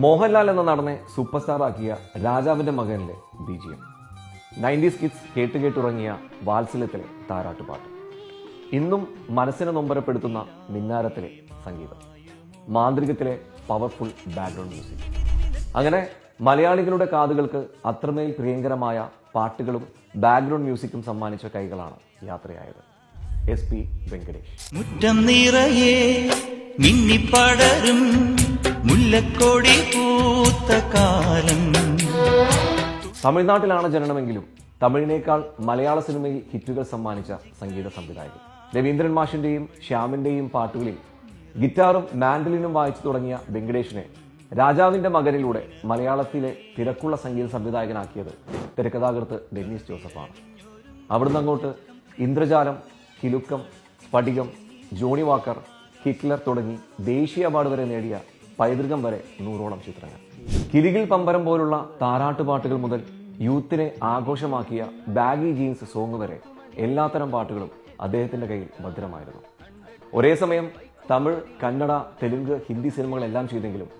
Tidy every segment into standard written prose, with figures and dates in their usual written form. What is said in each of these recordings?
മോഹൻലാൽ എന്ന നടനെ super star ആക്കിയ രാജാവിന്റെ മകനിലെ BGM, 90s കിഡ്സ് കേട്ടുറങ്ങിയ വാത്സല്യത്തിലെ താരാട്ടുപാട്ട്, ഇന്നും മനസ്സിനെ നൊമ്പരപ്പെടുത്തുന്ന മിന്നാരത്തിലെ സംഗീതം, മാന്ത്രികത്തിലെ പവർഫുൾ ബാക്ക്ഗ്രൗണ്ട് മ്യൂസിക്. അങ്ങനെ മലയാളികളുടെ കാതുകൾക്ക് അത്രമേൽ പ്രിയങ്കരമായ പാട്ടുകളും ബാക്ക്ഗ്രൗണ്ട് മ്യൂസിക്കും സമ്മാനിച്ച കൈകളാണ് യാത്രയായത്. SP വെങ്കടേഷ്. മുറ്റം നിറയെ മിന്നിപ്പടരും മുല്ലക്കൊടി പൂത്ത കാലം. തമിഴ്നാട്ടിലാണ് ജനനമെങ്കിലും തമിഴിനേക്കാൾ മലയാള സിനിമയിൽ ഹിറ്റുകൾ സമ്മാനിച്ച സംഗീത സംവിധായകൻ. രവീന്ദ്രൻ മാഷിന്റെയും ശ്യാമിന്റെയും പാട്ടുകളിൽ ഗിറ്റാറും മാൻഡലിനും വായിച്ചു തുടങ്ങിയ വെങ്കടേഷിനെ രാജാവിന്റെ മകനിലൂടെ മലയാളത്തിലെ തിരക്കുള്ള സംഗീത സംവിധായകനാക്കിയത് തിരക്കഥാകൃത്ത് ഡെന്നീസ് ജോസഫാണ്. അവിടുന്ന് അങ്ങോട്ട് ഇന്ദ്രജാലം, കിലുക്കം, സ്ഫടികം, ജോണി വാക്കർ, ഹിറ്റ്ലർ തുടങ്ങി ദേശീയ അവാർഡ് വരെ നേടിയ പൈതൃകം വരെ 100ഓളം ചിത്രങ്ങൾ. കിരികിൽ പമ്പരം പോലുള്ള താരാട്ടുപാട്ടുകൾ മുതൽ യൂത്തിനെ ആഘോഷമാക്കിയ ബാഗി ജീൻസ് സോങ് വരെ എല്ലാത്തരം പാട്ടുകളും അദ്ദേഹത്തിന്റെ കയ്യിൽ ഭദ്രമായിരുന്നു. ഒരേ സമയം തമിഴ്, കന്നഡ, തെലുങ്ക്, ഹിന്ദി സിനിമകളെല്ലാം ചെയ്തെങ്കിലും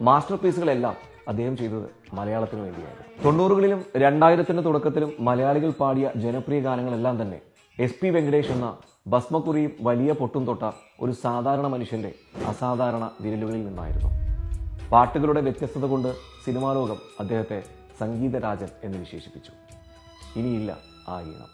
മാസ്റ്റർ പീസുകളെല്ലാം അദ്ദേഹം ചെയ്തത് മലയാളത്തിന് വേണ്ടിയായിരുന്നു. 90കളിലും 2000ത്തിന്റെ തുടക്കത്തിലും മലയാളികൾ പാടിയ ജനപ്രിയ ഗാനങ്ങളെല്ലാം തന്നെ SP വെങ്കടേഷ് എന്ന ഭസ്മക്കുറിയും വലിയ പൊട്ടും തൊട്ട ഒരു സാധാരണ മനുഷ്യന്റെ അസാധാരണ വിരലുകളിൽ നിന്നായിരുന്നു. പാട്ടുകളുടെ വ്യത്യസ്തത കൊണ്ട് സിനിമാ ലോകം അദ്ദേഹത്തെ സംഗീതരാജൻ എന്ന് വിശേഷിപ്പിച്ചു. ഇനിയില്ല ആ ഈണം.